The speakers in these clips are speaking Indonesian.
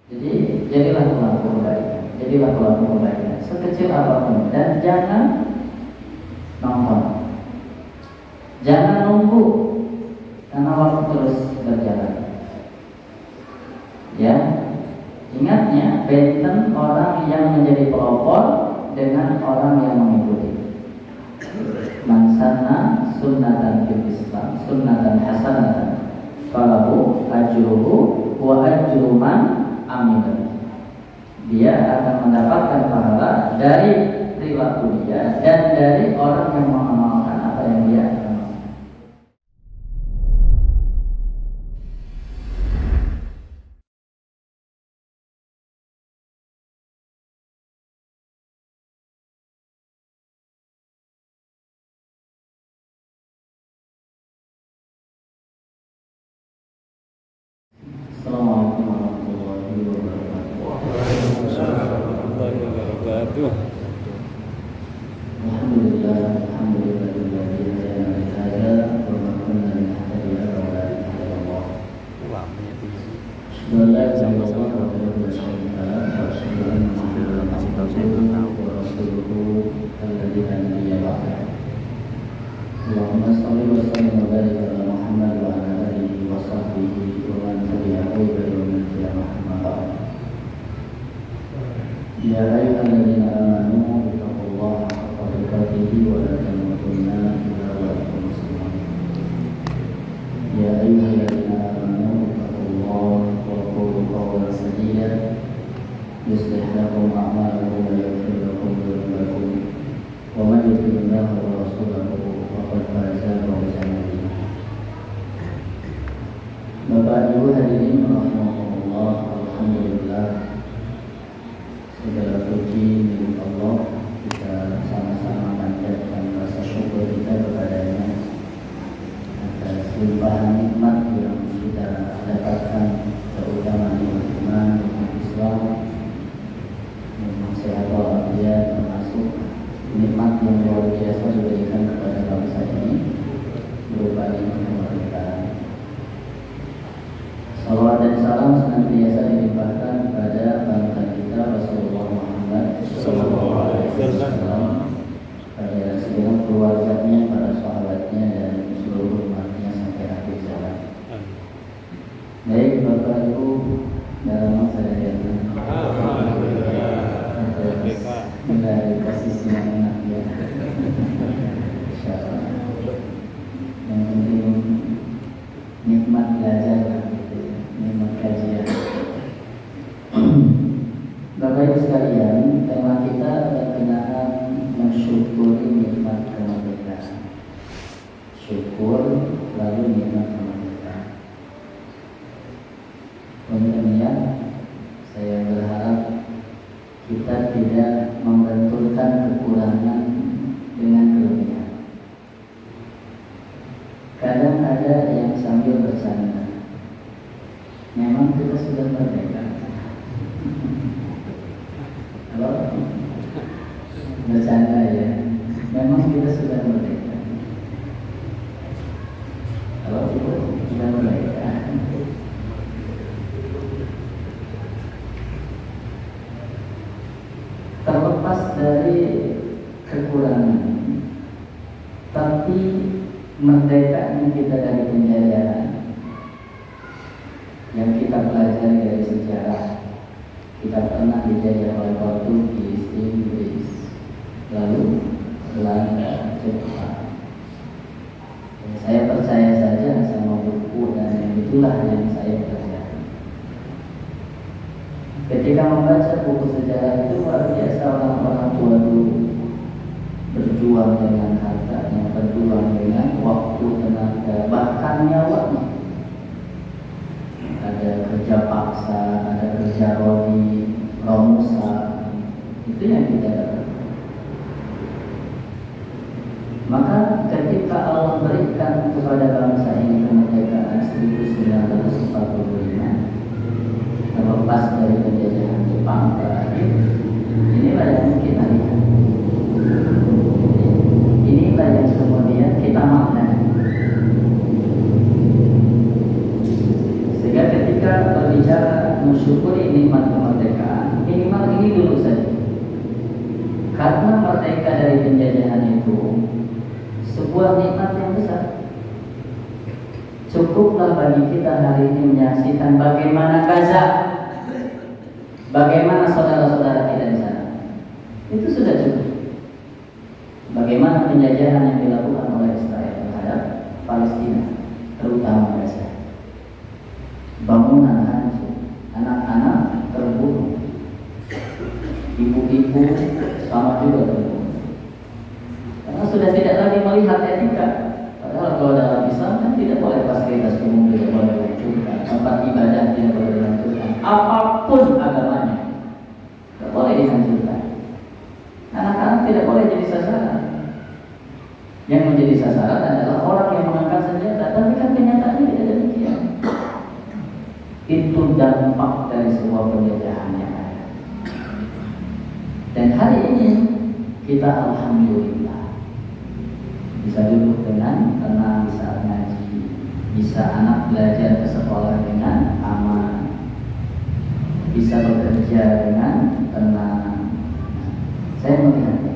Jadi jadilah pelaku kebaikan, jadilah pelaku kebaikan sekecil apapun, dan jangan nonton, jangan nunggu karena waktu terus berjalan. Ya, ingatnya benten orang yang menjadi pelopor dengan orang yang mengikuti. Man sanna sunnatan fil Islam sunnatan hasanatan falahu ajruhu wa ajru man amila. Dia akan mendapatkan pahala dari perilaku dia dan dari orang yang mengamalkan apa yang dia amalkan. Assalamualaikum warahmatullahi wabarakatuh. Waalaikumsalam warahmatullahi wabarakatuh. Alhamdulillah, alhamdulillahilladzi hadana li hadza wa ma kunna linahtadiya laula an hadana Allah. Asyhadu an la ilaha illallah wahdahu la syarika lah wa asyhadu anna Muhammadan abduhu wa rasuluhu alladzi la nabiyya ba'dahu. Allahumma shalli wa sallim wa barik ala Muhammad wa ala alihi wa sahbihi wa man tabi'ahu ila yaumil qiyamah amma ba'd. Ya ayyuhalladzina amanu ittaqullaha haqqa tuqatih wa la tamutunna illa wa antum muslimun. Ya ayyuhalladzina amanu ittaqullaha wa qulu qawlan sadida yuslih lakum a'malakum wa yaghfir lakum dhunubakum wa man yuti'illaha wa rasulahu faqad faza fawzan 'azima. Bapak Ibu hadirin rahimakumullah, alhamdulillah, segala puji milik Allah. Kita sama-sama panjatkan rasa syukur kita kepadanya atas limpahan nikmat yang kita dapatkan, terutama nikmat iman, nikmat Islam, nikmat sehat walafiat, termasuk nikmat yang luar biasa diberikan kepada bangsa ini berupa nikmat kemerdekaan. Salawat dan salam senantiasa dilimpahkan kepada panutan kita Rasulullah Muhammad SAW, pada segenap keluarganya, para sahabatnya, dan seluruh umatnya sampai akhir zaman. Baik Bapak Ibu, dalam masa yang dari posisi yang enak ya. Insyaallah. Yang penting nikmat belajar, nikmat kajian. Bapak Ibu sekalian, tema kita berkenaan mensyukuri nikmat kemerdekaan. Syukur lalu nikmat kemerdekaan. Kemudian saya berharap kita tidak membenturkan kekurangan dengan kelebihan. Kadang ada yang sambil bercanda, memang kita sudah merdeka. Halo? Bercanda ya, memang kita sudah merdeka. Halo, kita sudah merdeka. Terlepas dari kekurangan, tapi merdekanya kita dari penjajahan yang kita pelajari dari sejarah. Kita pernah dijajah oleh Portugis, Inggris, lalu Belanda, Jepang. Saya percaya saja sama buku dan yang itulah yang saya pelajari. Ketika membaca buku sejarah itu luar biasa, orang-orang tua dulu berjuang dengan hartanya, berjuang dengan waktu, tenaga, bahkan nyawanya. Ada kerja paksa, ada kerja rodi, romusa, itu yang kita dapat. Maka ketika Allah berikan kepada bangsa ini kemerdekaan 1945, terlepas dari penjajahan Jepang terakhir, inilah yang kita lihat, inilah yang kemudian kita maknai. Sehingga ketika berbicara mensyukuri nikmat kemerdekaan, minimal ini dulu saja. Karena merdeka dari penjajahan itu sebuah nikmat yang besar. Cukuplah bagi kita hari ini menyaksikan bagaimana Gaza, bagaimana saudara-saudara kita di sana. Itu sudah cukup. Bagaimana penjajahan yang dilakukan oleh Israel terhadap Palestina, terutama Gaza. Bangunan hancur, anak-anak terbunuh, ibu-ibu sama juga terbunuh. Karena sudah tidak lagi melihat etika. Padahal kalau dalam Islam kan tidak boleh fasilitas umum tidak boleh dihancurkan, tempat ibadah tidak boleh dihancurkan, apapun agamanya tidak boleh dihancurkan. Anak-anak tidak boleh jadi sasaran. Yang menjadi sasaran adalah orang yang mengangkat senjata. Tapi kan kenyataannya tidak demikian. Itu dampak dari sebuah penjajahan yang ada. Dan hari ini kita alhamdulillah bisa duduk dengan tenang, bisa ngaji, bisa anak belajar ke sekolah dengan aman, bisa bekerja dengan tenang. Saya melihatnya.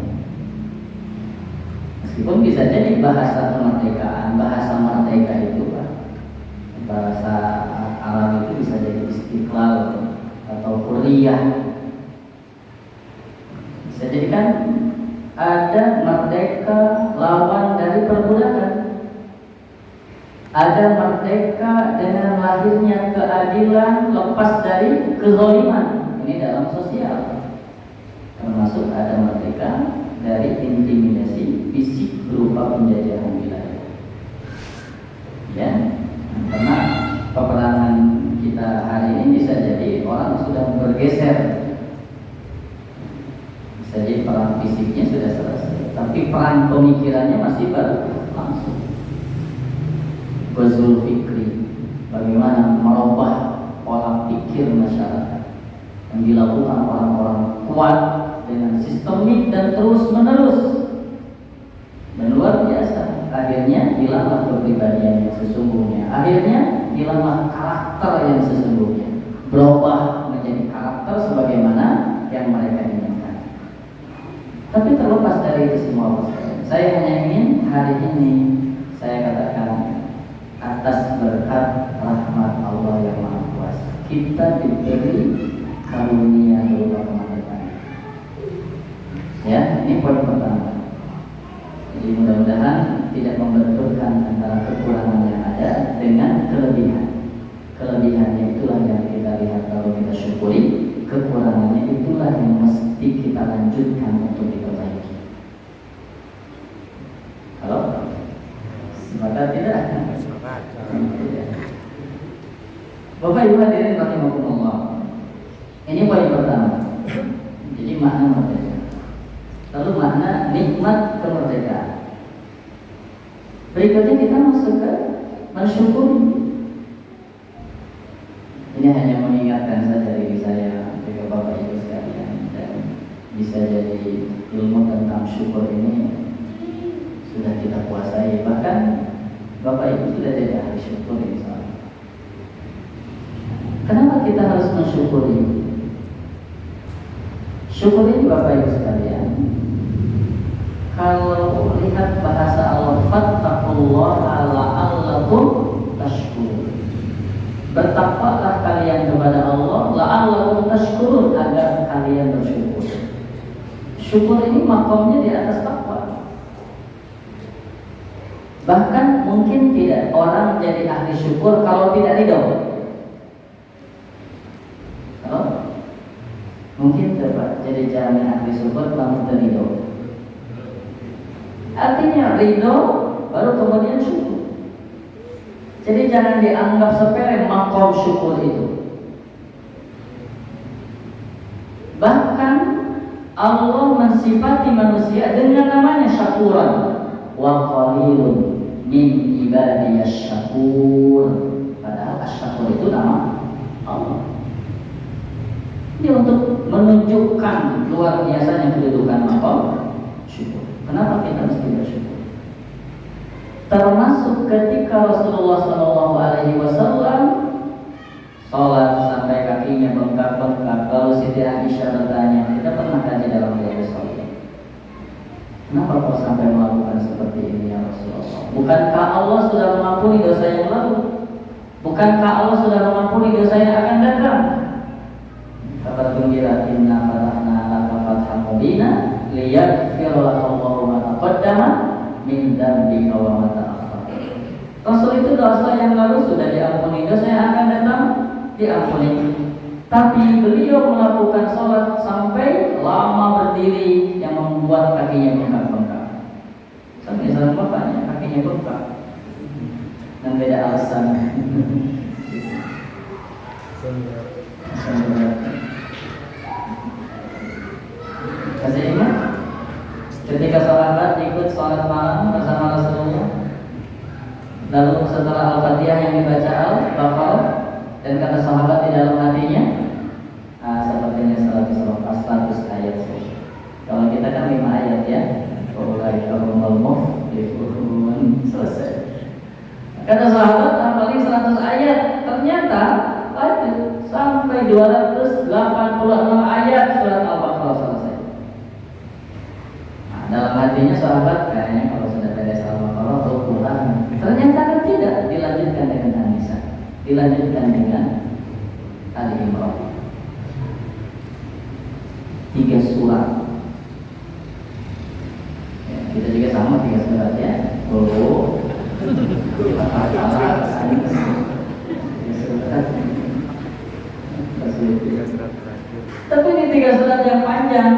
Meskipun bisa jadi bahasa kemerdekaan, bahasa merdeka itu bahasa Arab itu bisa jadi istiqlal atau hurriyah. Bisa jadi kan ada merdeka lawan dari perbudakan. Ada merdeka dengan lahirnya keadilan lepas dari kezaliman. Ini dalam sosial. Termasuk ada merdeka dari intimidasi fisik berupa penjajahan wilayah. Ya, karena peperangan kita hari ini bisa jadi orang sudah bergeser. Bisa jadi perang fisiknya sudah selesai, tapi perang pemikirannya masih berlangsung. Ghazul fikri, bagaimana merubah pola pikir masyarakat yang dilakukan orang-orang kuat dengan sistemik dan terus menerus dan luar biasa. Akhirnya hilanglah kepribadian yang sesungguhnya, akhirnya hilanglah karakter yang sesungguhnya, berubah menjadi karakter sebagaimana yang mereka inginkan. Tapi terlepas dari itu semua, saya hanya ingin hari ini saya katakan atas berkat rahmat Allah yang Maha Kuasa kita diberi karunia berupa kemerdekaan. Ya, ini poin pertama. Jadi mudah-mudahan tidak membenturkan antara kekurangan yang ada dengan kelebihan. Kelebihannya itulah yang kita lihat kalau kita syukuri, kekurangannya itulah yang mesti kita lanjutkan untuk diperbaiki. Halo? Sepakat tidak? Sepakat. Bapak Ibu hadirin rahimakumullah. Ini poin pertama. Jadi makna merdeka. Lalu makna nikmat kemerdekaan. Berikutnya kita masuk ke mensyukuri. Ini hanya mengingatkan saja diri saya, juga Bapak Ibu sekalian, dan bisa jadi ilmu tentang syukur ini sudah kita kuasai. Bahkan Bapak Ibu sudah jadi ahli syukur insyaallah. Kenapa kita harus mensyukuri? Syukuri Bapak Ibu sekalian. Kalau lihat bahasa Allah, fattaqullaha la'allakum tashkurun. Bertakwalah kalian kepada Allah la'allakum tashkurun, agar kalian bersyukur. Syukur ini makomnya di atas takwa. Bahkan mungkin tidak orang jadi ahli syukur kalau tidak ridho. Mungkin dapat jadi jamin ahli syukur kalau tidak ridho. Artinya ridho baru kemudian syukur. Jadi jangan dianggap sepele makom syukur itu. Bahkan Allah mensifati manusia dengan namanya syakuran. Wa qalilun min ibadiyasy syakur. Padahal asy-syakur itu nama Allah. Ini untuk menunjukkan luar biasanya kedudukan makom syukur. Kenapa kita mesti bersyukur? Termasuk ketika Rasulullah SAW sholat sampai sampai kakinya bengkak-bengkak. Lalu Siti Aisyah bertanya, kita pernah kaji dalam Riyadhus Shalihin, kenapa kau sampai melakukan seperti ini ya Rasulullah? Bukankah Allah sudah mengampuni dosa yang lalu? Bukankah Allah sudah mengampuni dosa yang akan datang? Kabar gembira, inna fatahna laka fathan mubina liyaghfira laka Allahu ma taqaddama min dzambika wa ma ta'akhkhara. Rasul itu dosa yang lalu sudah diampuni, dosa yang akan datang diampuni. Tapi beliau melakukan sholat sampai lama berdiri yang membuat kakinya bengkak-bengkak. Sampai salah bapaknya kakinya bengkak dan beda alasan. Kasih ingat ketika sahabat ikut sholat malam bersama Rasulullah, lalu setelah Al-Fatihah yang dibaca Al-Baqarah, dan kata sahabat di dalam hatinya, sepertinya 100 ayat. Kalau kita kan 5 ayat ya, selesai. Kata sahabat paling 100 ayat, ternyata lanjut sampai 286 ayat surat Al-Baqarah selesai. Dalam hatinya sahabat kayaknya kalau sudah beres Al-Baqarah atau Quran, ternyata tidak, dilanjutkan dengan An-Nisa, dilanjutkan dengan Ali Imran. 3 surat. Ya, kita juga sama 3 surat ya. Tapi ini 3 surat yang panjang.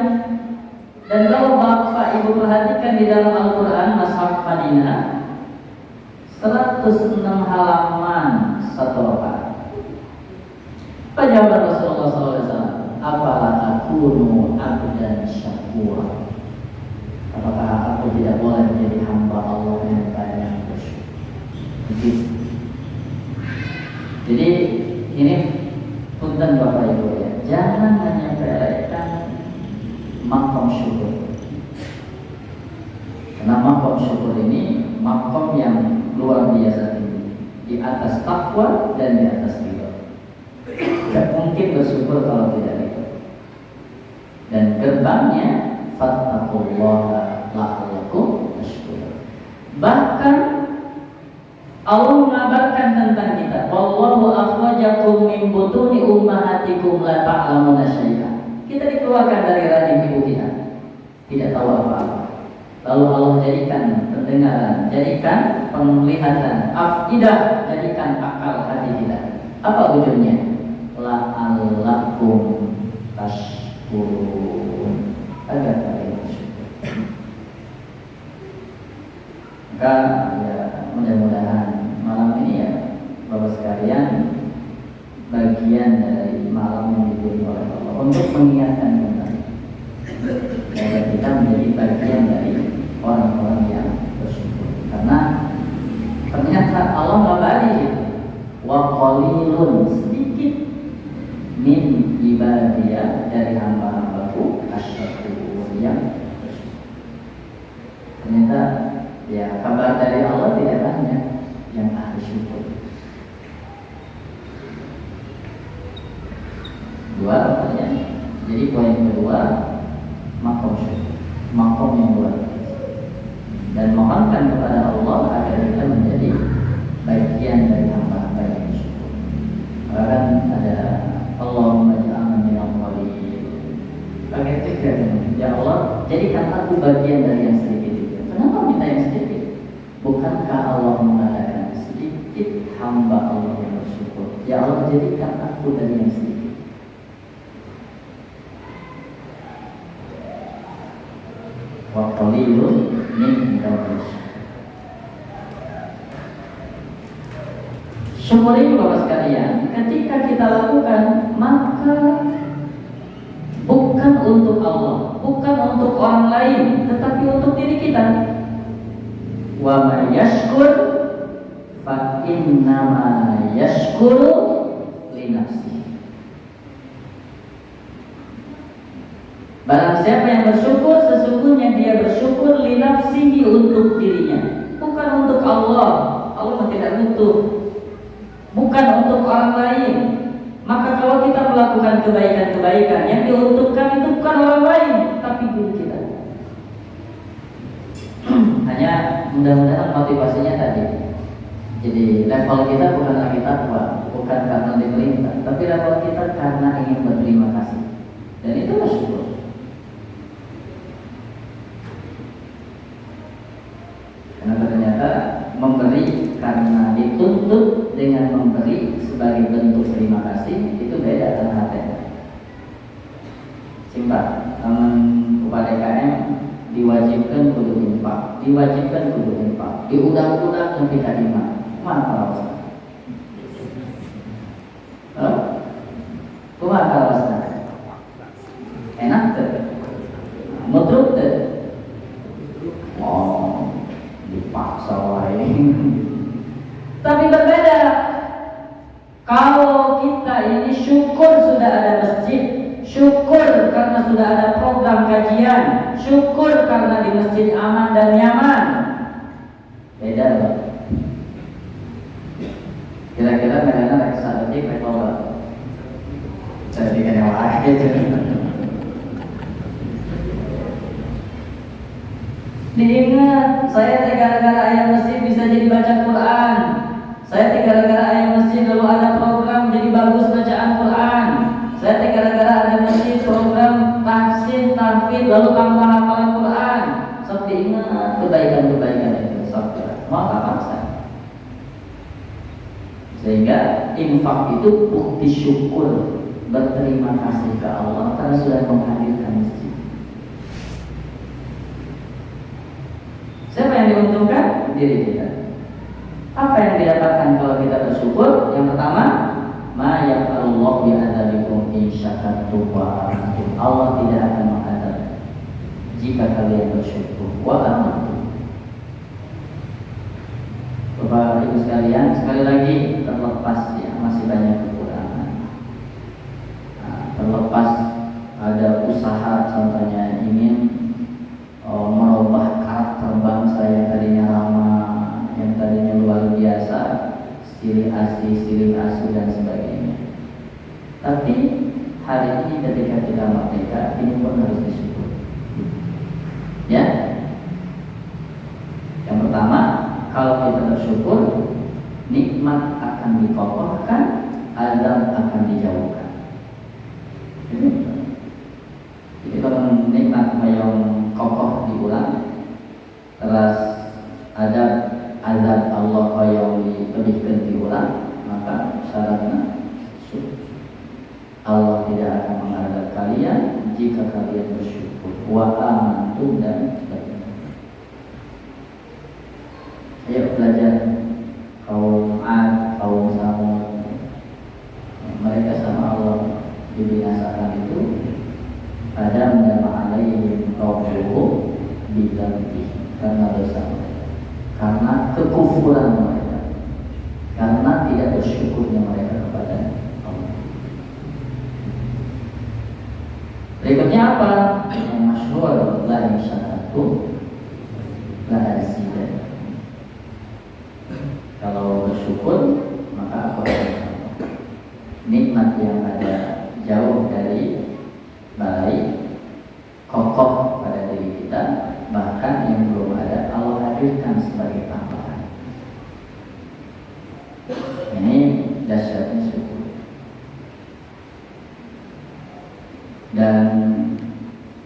Dan kalau Bapak Ibu perhatikan di dalam Al-Quran Mushaf Madinah, 106 halaman satu rakaat. Apa jawaban Rasulullah SAW? Afala akunu abdan syakura. Apakah aku tidak boleh menjadi hamba Allah yang banyak bersyukur? Jadi ini punten Bapak Ibu ya, jangan menyepelekan makom syukur. Karena makom syukur ini makom yang luar biasa tinggi, di atas takwa dan di atas ridha. Tidak mungkin bersyukur kalau tidak ridha. Dan gerbangnya fattaqullaha la'allakum tashkurun. Bahkan Allah mengabarkan tentang kita, wallahu akhrajakum min butuni ummahatikum la ta'lamuna syai'an. Kita dikeluarkan dari rahim ibu kita, tidak tahu apa-apa. Lalu Allah jadikan pendengaran, jadikan penglihatan, afidah, jadikan akal hati kita. Apa ujungnya? La'allakum tashkurun, agar kalian bersyukur. Maka ya, mudah-mudahan malam ini ya Bapak sekalian, bagian dari malam yang diberi oleh Allah untuk mengingatkan kita agar kita menjadi bagian dari orang-orang yang bersyukur. Karena ternyata Allah ngabari wa qalilun, sedikit min ibadiyah, dari hamba-hambaku asyakur, yang bersyukur. Ternyata ya kabar dari Allah tidak banyak yang ahli syukur. Dua pertanyaan. Jadi poin kedua, makom syukur, makom yang luar biasa. Dan mohonkan kepada Allah agar kita menjadi bagian dari hamba-hamba yang bersyukur. Bahkan ada Allahumma ja'alna minal qalil. Pakai tikar, ya Allah, jadikan aku bagian dari yang sedikit itu. Kenapa minta yang sedikit? Bukankah Allah mengatakan sedikit hamba Allah yang bersyukur? Ya Allah, jadikan aku dari yang sedikit. Wa qalilun min ibadiyah. Syukur ini Bapak sekalian, ketika kita lakukan, maka bukan untuk Allah, bukan untuk orang lain, tetapi untuk diri kita. Wa may yashkur fa innama yashkuru li nafsihi. Barang siapa yang bersyukur, sesungguhnya dia bersyukur li nafsihi, untuk dirinya, bukan untuk Allah. Allah tidak butuh. Bukan untuk orang lain, Maka kalau kita melakukan kebaikan-kebaikan, yang diuntungkan itu bukan orang lain, tapi diri kita. Hanya mudah-mudahan motivasinya tadi. Jadi level kita bukan lagi takwa, bukan karena diperintah, tapi level kita karena ingin berterima kasih. Dan itu bersyukur. Karena ternyata memberi karena dituntut dengan memberi sebagai bentuk terima kasih itu beda dengan hati. Simpel, kepada KM diwajibkan kudu infak, diundang-undang yang tidak iman. Mana kalau enak tuh, mutluk tuh. Oh, dipaksa wae. Tapi berbeda. Kalau kita ini syukur sudah ada masjid, syukur karena sudah ada program kajian, syukur karena di masjid aman dan nyaman. Beda loh. Kira-kira mereka reksa detik rekor jadi kena wae. Diingat, saya gara-gara ayam masjid bisa jadi baca Quran. Saya gara-gara ayam masjid lalu ada program jadi bagus bacaan Quran. Saya gara-gara ada masjid program tahsin, tahfidz lalu tambah hafalan Quran. So diingat kebaikan-kebaikan itu saudara. Maka paksa. Sehingga infak itu bukti syukur, berterima kasih ke Allah karena sudah menghadirkan masjid. Siapa yang diuntungkan? Diri kita. Apa yang didapatkan kalau kita bersyukur? Yang pertama, ma yaf'alullahu bi'adzabikum in syakartum wa amantum. Allah tidak akan mengadab jika kalian bersyukur wa amantum. Bapak Ibu sekalian, sekali lagi terlepas ya masih banyak kekurangan. Terlepas ada usaha contohnya ingin merubah karakter bangsa yang tadinya lama, yang tadinya luar biasa, silih asu dan sebagainya. Tapi hari ini ketika kita merdeka, ini pun harus disyukur. Ya. Yang pertama, kalau kita bersyukur, nikmat akan dikokohkan, azab akan dijauhkan. Jadi kalau nikmat yang kokoh diulang, terus ada azab Allah yang dipedihkan diulang, maka syaratnya Allah tidak akan mengadab kalian jika kalian bersyukur. Wa amantum dan beriman. Ayo belajar kaum Ad, kaum Samud, mereka sama Allah dibinasakan itu pada mendapat alaihim qawluhu bidzambi, karena dosa mereka, karena kekufuran mereka, karena tidak bersyukurnya mereka kepada Allah. Berikutnya apa? Yang masyhur, la in syakartum la azidannakum. Kalau bersyukur maka aku akan nikmat yang ada jauh dari baik, kokoh pada diri kita, bahkan yang belum ada Allah hadirkan sebagai tambahan. Ini dahsyatnya syukur. Dan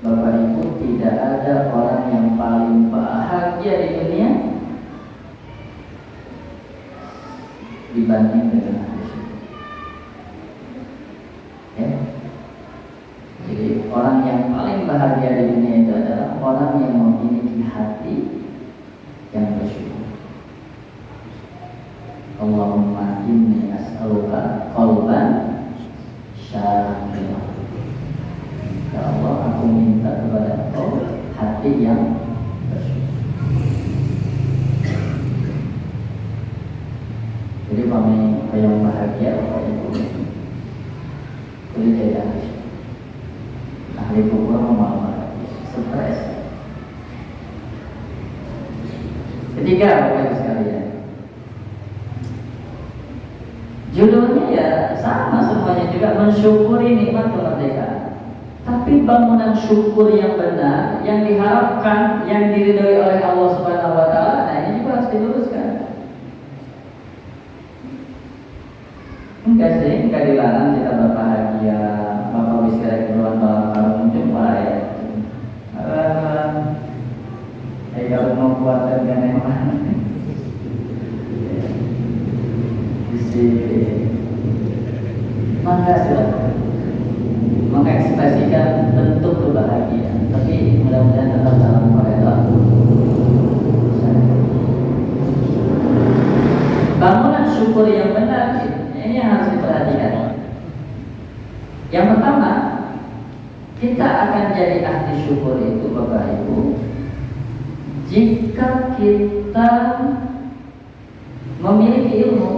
Bapak Ibu, tidak ada orang yang paling bahagia di dunia dibanding dengan ahli syukur. Ya. Jadi orang yang paling bahagia di dunia itu adalah orang yang memiliki hati yang bersyukur. Allahumma inni as'aluka qalban syakira. Ya Allah, aku minta kepada Engkau hati yang bersyukur. Jadi kami yang bahagia Bapak Ibu boleh jadi ahli syukur. Ahli kubur mau stres. Ketiga, Bapak Ibu sekalian, judulnya ya sama semuanya juga mensyukuri nikmat kemerdekaan. Tapi bangunan syukur yang benar, yang diharapkan, yang diridhoi oleh Allah Subhanahu wa taala, nah ini juga harus diluruskan. Enggak sih, enggak dilarang kita berbahagia. Bapak bisa keluar malam kalau jumpa ya. Kalau mau kuatkan ganeman, isi maka silakan mengekspresikan bentuk kebahagiaan, tapi mudah-mudahan tetap dalam koridor. Bangunan syukur yang benar ini yang harus diperhatikan. Yang pertama, kita akan jadi ahli syukur itu Bapak Ibu jika kita memiliki ilmu,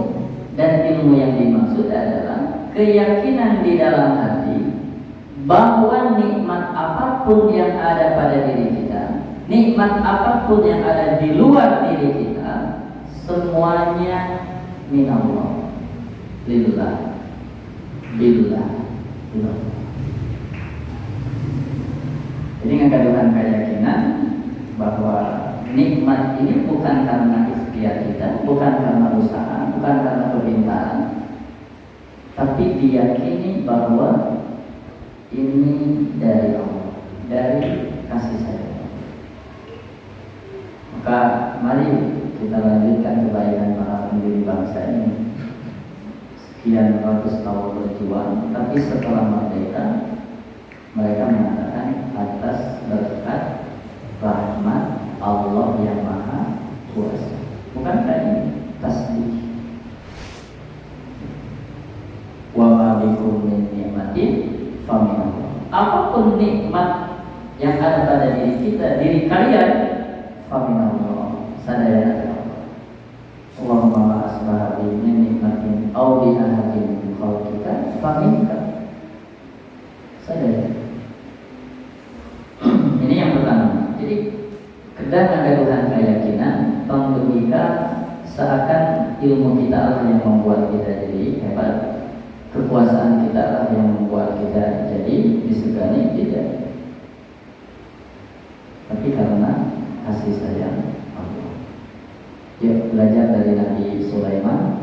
dan ilmu yang dimaksud adalah keyakinan di dalam hati bahwa nikmat apapun yang ada pada diri kita, nikmat apapun yang ada di luar diri kita, semuanya minallah, lillah, billah, billah. Jadi mengandungkan keyakinan bahwa nikmat ini bukan karena ikhtiar kita, bukan karena usaha, bukan karena kepintaran, tapi diyakini bahwa ini dari Allah, dari kasih sayang. Maka mari kita lanjutkan kebaikan para pendiri bangsa ini. Sekian ratus tahun berjuang, tapi setelah merdeka mereka mengatakan atas berkat rahmat Allah yang Maha Kuasa. Bukankah ini tasbih? Wa ma bikum min nikmatin faminallah. Apapun nikmat yang ada pada diri kita, diri kalian, faminallah, sadaya Allah. Allahumma asbaha bi nikmatin aw bi ahadin min khalqika faminka. Sadaya. Ini yang pertama. Jadi kedatangan keyakinan logika seakan ilmu kita lah yang membuat kita jadi hebat, kekuasaan kita lah yang membuat kita jadi disegani, tidak. Tapi karena kasih sayang Allah. Yuk belajar dari Nabi Sulaiman.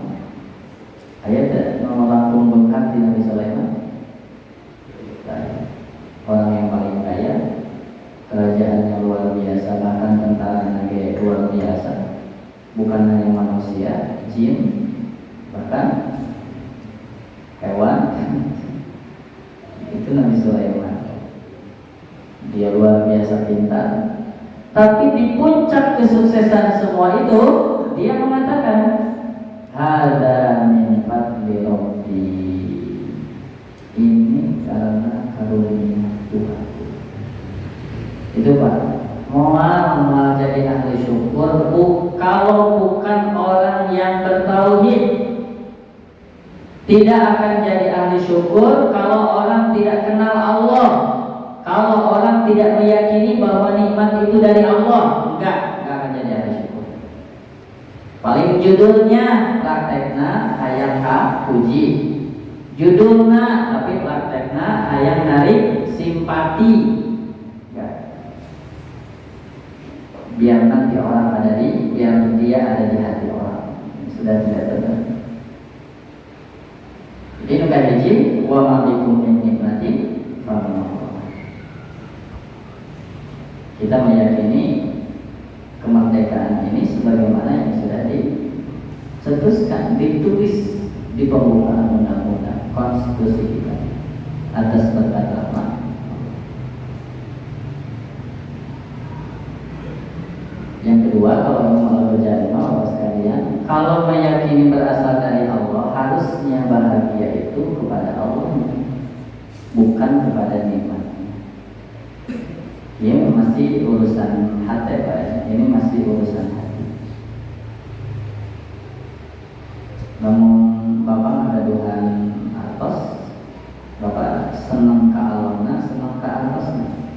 Ayat melangkung bengkak di Nabi Sulaiman. Orang yang paling kaya, kerajaannya luar biasa, bahkan tentaranya luar biasa, bukan hanya manusia, jin, bahkan hewan. Itu Nabi Sulaiman. Dia luar biasa pintar. Tapi di puncak kesuksesan semua itu, dia mengatakan, "Hada min fadli Rabbi." Ini karena karunia Tuhan. Itu Pak, mau jadi ahli syukur kalau bukan orang yang bertauhid. Tidak akan jadi ahli syukur kalau orang tidak kenal Allah, kalau orang tidak meyakini bahwa nikmat itu dari Allah. Enggak akan jadi ahli syukur. Paling judulnya praktekna hayang ka puji, judulnya tapi praktekna hayang narik simpati. Biar nanti orang ada biar dia ada di hati orang. Sudah tidak benar. Jadi nuka hiji wa ma bikum min nikmatin fa minallah. Kita meyakini kemerdekaan ini sebagaimana yang sudah dicetuskan, ditulis di pembukaan undang-undang konstitusi kita atas berkat rahmat. Yang kedua, kalau mau berjaya Bapak sekalian, kalau meyakini berasal dari Allah, harusnya bahagia itu kepada Allah, bukan kepada nikmatnya. Ini masih urusan hati Pak. Ini masih urusan hati. Namun Bapak ada Tuhan atas, Bapak senang ke alamnya, senang ke atasnya.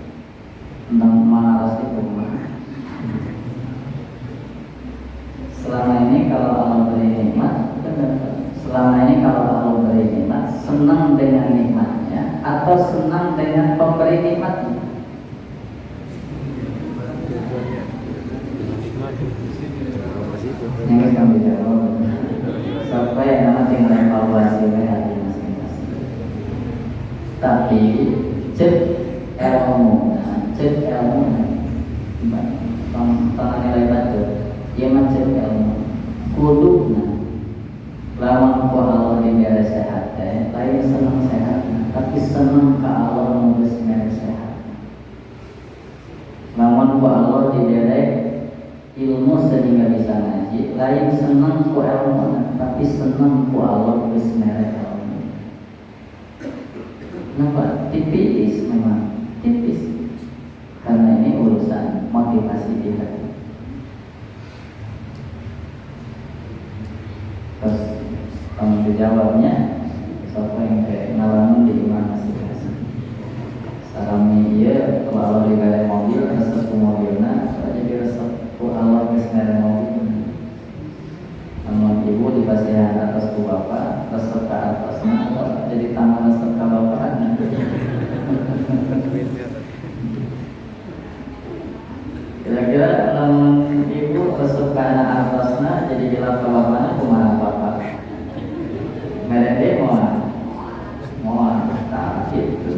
Tentang malas itu mah. Selama ini kalau Allah beri nikmat, selama ini kalau Allah beri nikmat, senang dengan atau senang dengan pemberi nikmatnya? Yang kami jawab sampai nama tinggal evaluasi hati masing-masing. Tapi cek ilmu, tentang nilai batu, dia macam ilmu. Kudukna, lawan ku Allah di biara sehat, lain senang sehat, tapi senang ke Allah nulis biara sehat. Lawan ku Allah di biara ilmu sehingga bisa ngaji, lain senang ku ilmu, tapi senang ku Allah nulis biara ilmu. Kenapa? Tipis memang, tipis. Karena ini urusan motivasi di hati. Terus tanggung jawabnya siapa yang kayak ngalamin di mana sih? Sarami iya kalau di dalam mobil resep mobilnya jadi resep Allah di dalam mobil. Namun ibu di pasihan atas ku bapak resep ke atasnya jadi tambah resep ke bapaknya. Kira-kira namun ibu resep ke atasnya jadi gelap ke bapaknya kemana bapak? Mereka mau tak itu.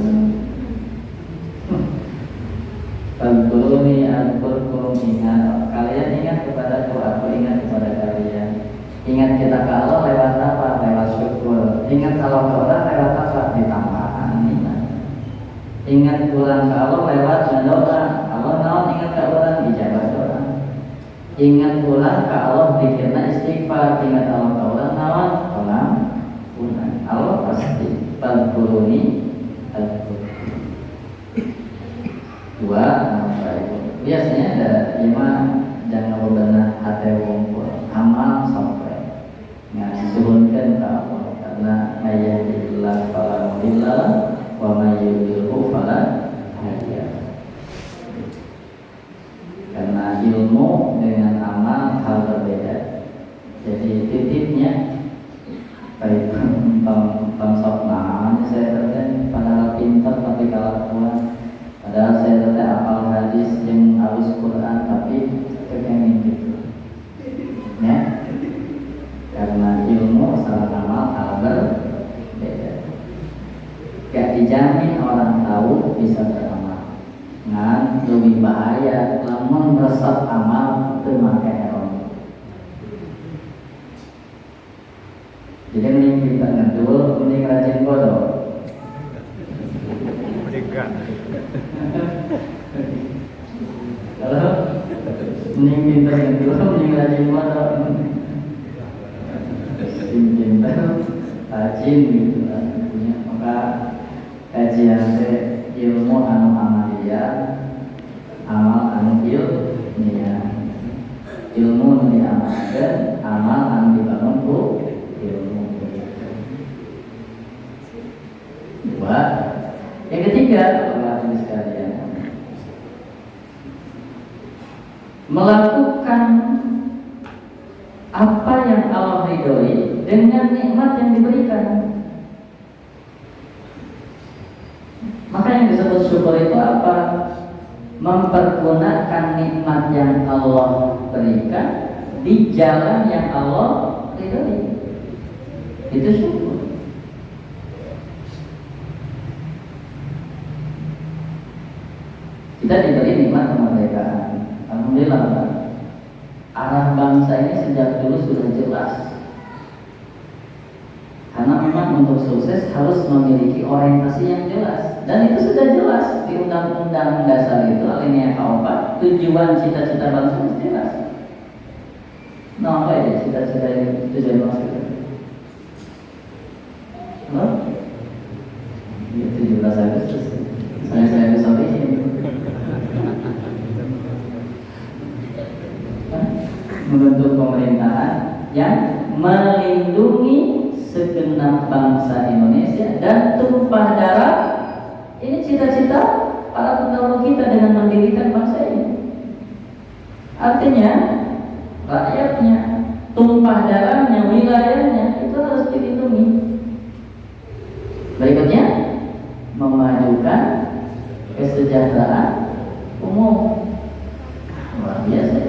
Tentu al-Qur'an ingat. Kalian ingat kepada aku ingat kepada kalian. Ingat kita ke Allah lewat apa? Lewat syukur. Ingat kalau ke orang lewat apa? Ditambahkan iman. Ingat pulang ke Allah lewat mendoa. Allah naon ingat ke orang dijawab doa. Ingat pulang ke Allah pikirna istighfar. Ingat Allah ke orang naon orang pulang. Allah pasti Al-Qur'ani dua biasanya ada lima jangan bebenah hati wongkul amal sampai ngasuhunkan ke Allah karena mayyadillah fala mudhillalah wa mayyudhilhu fala hadiyalah. Karena ilmu dengan amal hal berbeda. Jadi titipnya baik sok namanya saya terkait padahal pintar tapi kalah tua. Padahal saya tetap hafal hadis yang harus Quran tapi kepengen gitu, ya. Karena ilmu salah amal hal berbeda. Gak dijamin orang tahu bisa beramal. Ngan lebih bahaya namun meresap amal itu makai ilmu. Jadi mending kita ngedul, mending rajin bodoh. Kalau mending pintar ngedul, mending rajin bodoh. Pintar, rajin gitu lah. Maka kajian ilmu anu amaliyah, amal anu ilmiah. Ilmu anu diamalkan, amal anu dibangun ku ilmu. Dua. Yang ketiga, teman-teman sekalian, melakukan apa yang Allah ridhoi dengan nikmat yang diberikan. Maka yang disebut syukur itu apa? Mempergunakan nikmat yang Allah berikan di jalan yang Allah ridhoi. Itu syukur. Kita diberi nikmat kemerdekaan. Alhamdulillah, arah bangsa ini sejak dulu sudah jelas. Karena memang untuk sukses harus memiliki orientasi yang jelas. Dan itu sudah jelas di Undang-Undang Dasar itu alinea ke-4, tujuan cita-cita bangsa itu jelas. Nah, apa ya cita-cita tujuan bangsa itu? Halo? 17 Agustus. Saya sampai ini. Membentuk pemerintahan yang melindungi segenap bangsa Indonesia dan tumpah darah. Ini cita-cita para pendahulu kita dengan mendirikan bangsa ini. Artinya rakyatnya, tumpah darahnya, wilayahnya itu harus dilindungi. Berikutnya kesejahteraan umum. Luar biasa.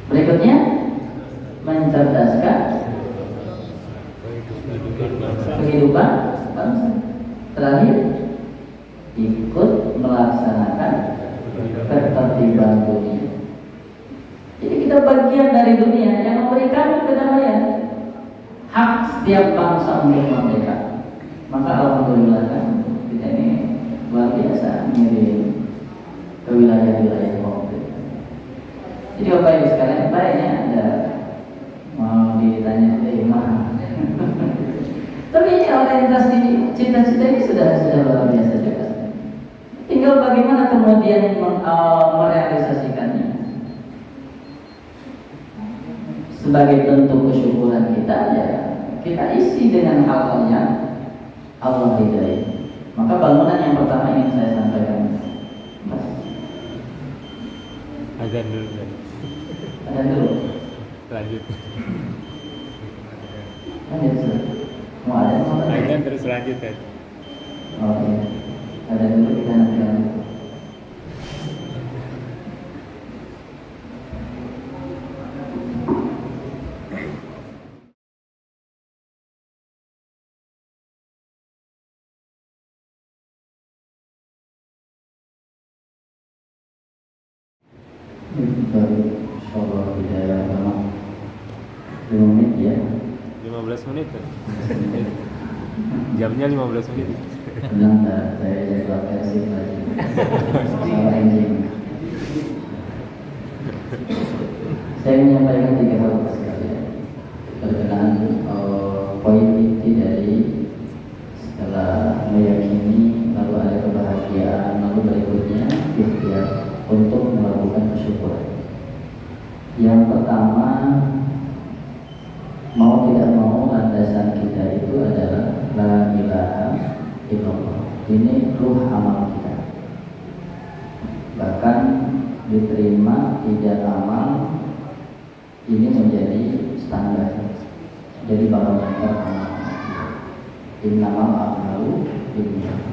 Berikutnya mencerdaskan kehidupan bangsa. Terakhir ikut melaksanakan ketertiban dunia. Jadi kita bagian dari dunia yang memberikan kedamaian. Hak setiap bangsa untuk merdeka. Maka alhamdulillah kan kita ini luar biasa ngirim ke wilayah-wilayah konflik. Jadi Bapak Ibu sekalian, baiknya Anda mau ditanya mana? Tapi ini orientasi cita-cita ini sudah luar biasa juga. Tinggal bagaimana kemudian merealisasikannya. Sebagai bentuk kesyukuran kita, ya kita isi dengan hal-hal yang Allah ridai. Maka bangunan yang pertama ingin saya sampaikan, Mas. Azan dulu kan. Azan dulu. Lanjut. Lanjut. Mau ada mau? Azan terus lanjut kan. Oh iya. Azan dulu kita nanti lanjut. Insyaallah tidak lama 5 menit ya. 15 menit kan? Jamnya 15 menit. Tenang tak, saya jadwal versi lagi. Salah engine. Saya menyampaikan 3 hal sekalian berkenaan poin inti dari setelah meyakini, lalu ada kebahagiaan, lalu berikutnya ikhtiar untuk melakukan kesyukuran. Yang pertama, mau tidak mau landasan kita itu adalah la ilaha illallah. Ini ruh amal kita. Bahkan diterima tidak amal ini menjadi standar, jadi barometer amal. Innamal a'malu binniyat.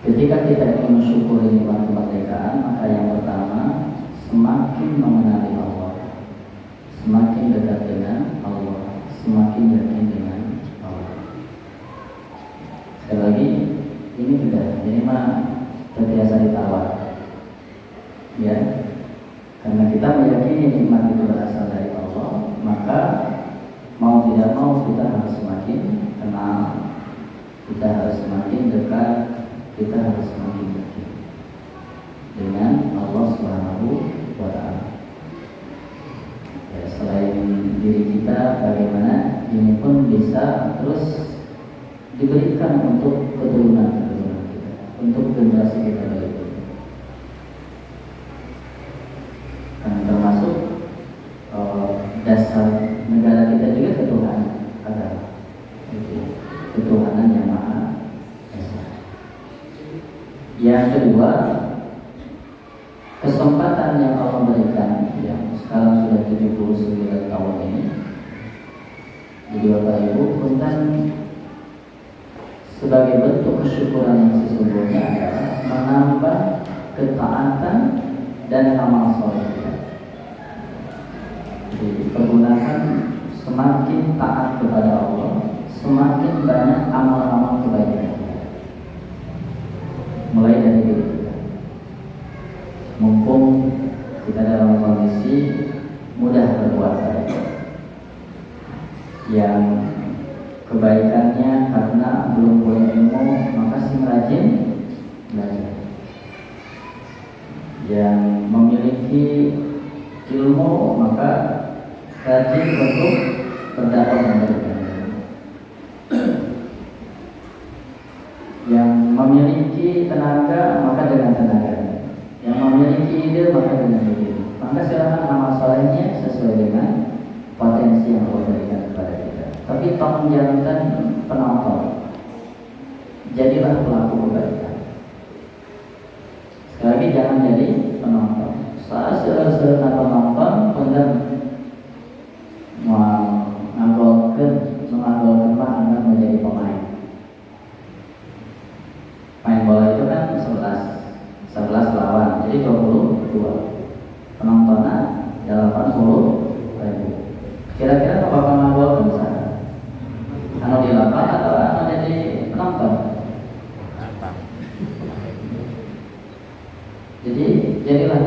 Ketika kita ingin mensyukuri nikmat kemerdekaan, maka yang pertama semakin mengenali Allah, semakin dekat dengan Allah, semakin yakin dengan Allah. Sekali lagi, ini mah terbiasa ditawar, ya. Karena kita meyakini nikmat itu berasal dari Allah, maka mau tidak mau kita harus semakin kenal, kita harus semakin dekat, kita harus semakin yakin dengan Allah Subhanahu wa Ta'ala. Ya, selain diri kita, bagaimana ini pun bisa terus diberikan untuk keturunan kita, untuk generasi kita berikutnya. Dan termasuk dasar negara kita juga ketuhanan agama, ketuhanan yang maha esa. Yang kedua, kesempatan yang Allah berikan yang sekarang sudah 79 tahun ini. Jadi Bapak Ibu, punten sebagai bentuk kesyukuran yang sesungguhnya adalah menambah ketaatan dan amal soleh kita. Dipergunakan semakin taat kepada Allah, semakin banyak amal-amal kebaikan kita. Mulai dari diri kita. Mumpung kita dalam kondisi mudah berbuat baik, yang kebaikannya karena belum punya ilmu maka sing rajin belajar. Yang memiliki ilmu maka rajin untuk berdakwah memberikan. Yang memiliki tenaga maka dengan tenaganya, yang memiliki ide maka dengan ide. Maka silakan amal solehnya sesuai dengan potensi yang Allah berikan kepada kita. Tapi tolong jangan penonton, jadilah pelaku kebaikan. Sekali lagi, jangan jadi penonton. Saat sering penonton, benar menganggolkan Anda menjadi pemain. 11 lawan, jadi 22. Penontonnya 80.000. Kira-kira apakah mabul kan sana? Anu di lapan atau anu jadi penonton? Jadi jadilah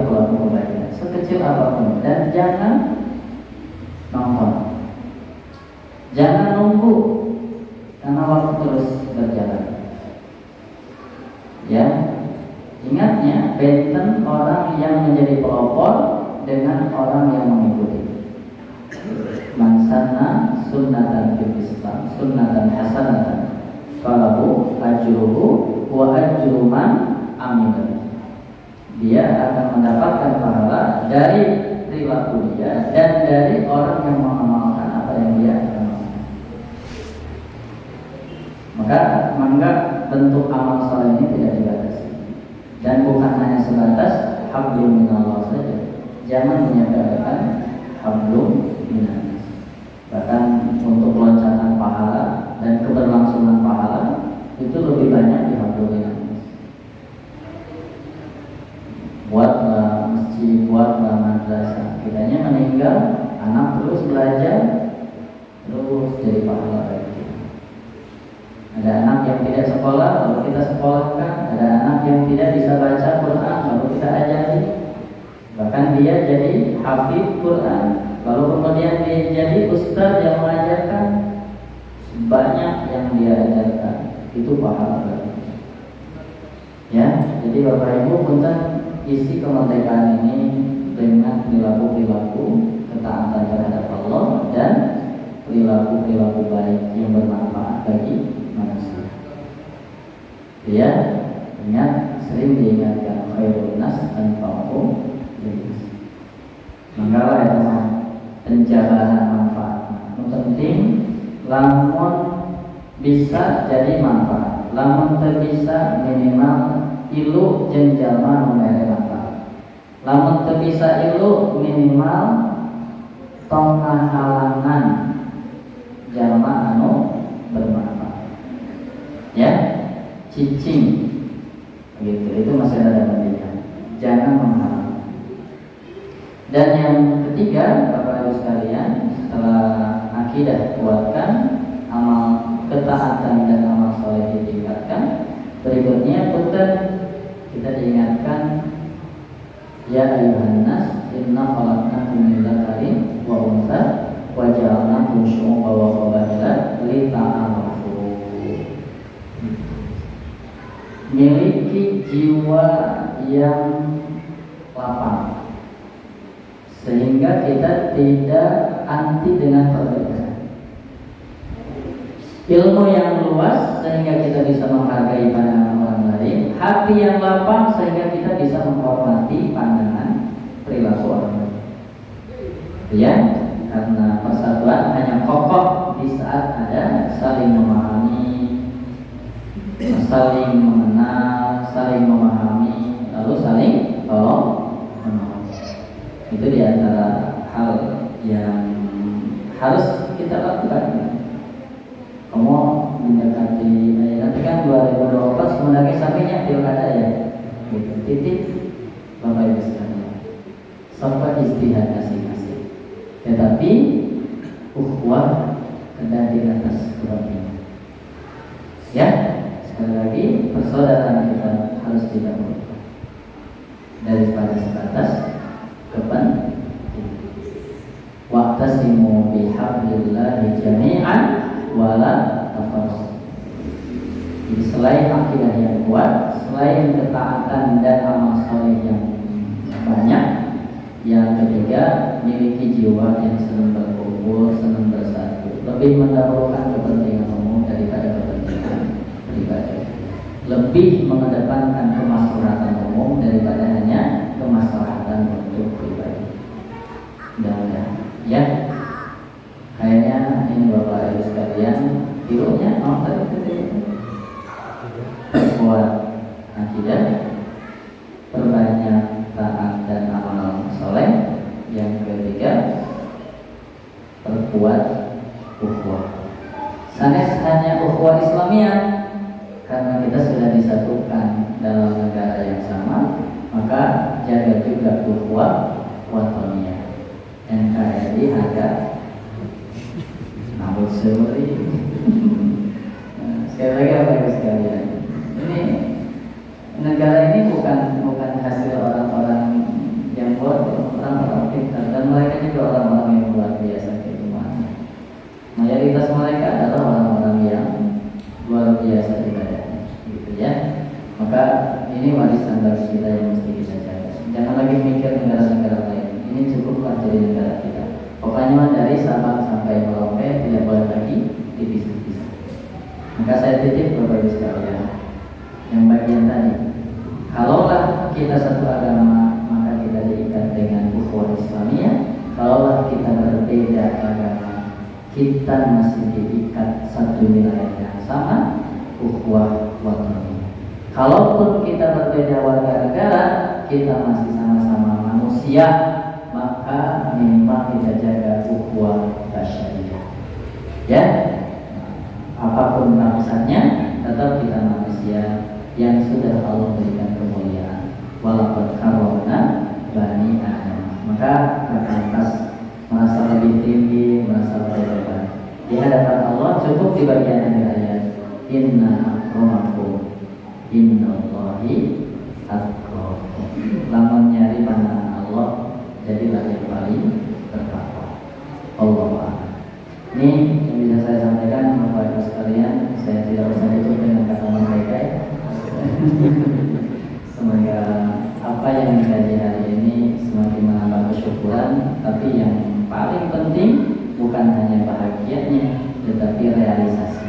pelaku kebaikan, sekecil apapun, dan jangan nonton, jangan nunggu, karena waktu terus berjalan. Ya, ingatnya benten orang yang menjadi pelopor dengan orang yang mengikuti. Man sanna sunnatan fil Islam sunnatan hasanatan falahu ajruhu wa ajru man amila. Dia akan mendapatkan pahala dari perilaku dia dan dari orang yang mengamalkan apa yang dia amalkan. Maka bentuk amal saleh ini tidak dibatasi, dan bukan hanya sebatas hablum minallah saja. Jangan menyepelekan hablum minallah. Bahkan untuk loncatan pahala dan keberlangsungan pahala itu lebih banyak di hablum minallah. Buatlah masjid, buatlah madrasah. Kitanya meninggal, anak terus belajar, terus jadi pahala lagi. Ada anak yang tidak sekolah, lalu kita sekolahkan. Ada anak yang tidak bisa baca Quran, lalu kita ajari. Bahkan dia jadi hafidz Quran, lalu kemudian dia jadi ustaz yang mengajarkan. Banyak yang dia ajarkan, itu pahala lagi. Ya, jadi Bapak Ibu punten isi kemerdekaan ini dengan perilaku-perilaku ketaatan terhadap Allah dan perilaku-perilaku baik yang bermanfaat bagi manusia. Ya, ingat, sering diingatkan khairun nas anfa'uhum linnas. Manggalah ya teman, penjabaran manfaat. Yang penting lamun bisa jadi manfaat, lamun terbisa minimal ilu jenjama numere manfaat. Lamun terbisa ilu minimal tongah halangan jalma anu bermanfaat. Ya, cicing gitu, itu masih ada pendidikan. Jangan menghalang. Dan yang ketiga, Bapak Ibu sekalian, setelah akidah kuatkan, amal ketaatan dan amal soleh ditingkatkan, berikutnya punten kita diingatkan, ya ayuhan nas inna khalaqnakum min dzakarin wa untha wa ja'alnakum syu'uban wa qabaila lita'arafu. Miliki jiwa yang lapang sehingga kita tidak anti dengan perbedaan. Ilmu yang luas sehingga kita bisa menghargai pandangan orang lain. Hati yang lapang sehingga kita bisa menghormati pandangan perilaku orang lain. Ya, karena persatuan hanya kokoh di saat ada saling memahami, saling mengenal, saling memahami, lalu saling tolong menolong. Itu diantara hal yang harus kita lakukan. Kamu mendekati, nanti kan 2024 sebenarnya sampainya pilkada ya, gitu. Titik Bapak Ibu sekalian, sampai istihad masing-masing. Tetapi ukhuwah ada di atas kepentingan. Ya, sekali lagi persaudaraan kita harus didahulukan daripada sebatas kepentingan. Wa'tasimu bihablillahi jami'an wala tafarraqu. Jadi selain akidah yang kuat, selain ketaatan dan amal soleh yang banyak, yang ketiga miliki jiwa yang senang berkumpul, senang bersatu, lebih mendahulukan kepentingan umum daripada kepentingan pribadi, lebih mengedepankan kemaslahatan umum daripada hanya kemaslahatan untuk pribadi. Mudah-mudahan ya. Kayaknya ini Bapak Ibu sekalian, tirunya tadi kuat akidah, perbanyak taat dan amal soleh. Yang ketiga, perkuat ukhuwah. Sanes hanya ukhuwah Islamiyah, karena kita sudah disatu seumur hidup. Sekali lagi Bapak sekalian, ini negara ini bukan hasil orang-orang yang bodoh, orang-orang pintar, dan mereka juga orang-orang yang luar biasa keilmuannya. Mayoritas mereka adalah orang-orang yang luar biasa ibadahnya, gitu ya. Maka ini warisan bagi kita yang mesti kita jaga. Jangan lagi mikir negara-negara lain. Ini cukuplah jadi negara kita. Pokoknya dari Sabang sampai Merauke tidak boleh lagi tipis-tipis. Maka saya titip Bapak Ibu sekalian, yang bagian tadi, kalaulah kita satu agama, maka kita diikat dengan ukhuwah Islamiyah. Kalaulah kita berbeda agama, kita masih diikat satu wilayah yang sama, ukhuwah watani. Kalaupun kita berbeda warga negara, kita masih sama-sama manusia, maka minimal kita jaga ukhuwah basyariyah. Ya, apapun bangsannya, tetap kita manusia yang sudah Allah berikan kemuliaan. Walaqad karramna bani Adam. Maka lantas merasa lebih tinggi, merasa lebih hebat di hadapan Allah. Cukup di bagian ayat inna akramakum innallahi atqakum. Lamun nyari pandangan Allah, jadilah yang paling bertakwa. Allah. Ini yang bisa saya sampaikan Bapak Ibu sekalian. Saya tidak usah tutup dengan kata mereka. Semoga apa yang dikaji hari ini semakin menambah kesyukuran, tapi yang paling penting bukan hanya bahagianya, tetapi realisasi.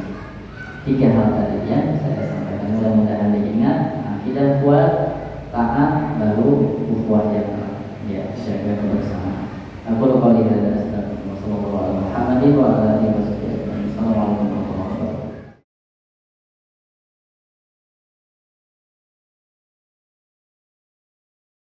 3 hal tadi ya saya sampaikan. Mudah-mudahan diingat. Akidah kuat, taat, baru ukhuwah yang jaga kebersamaan. Aku lupa lihat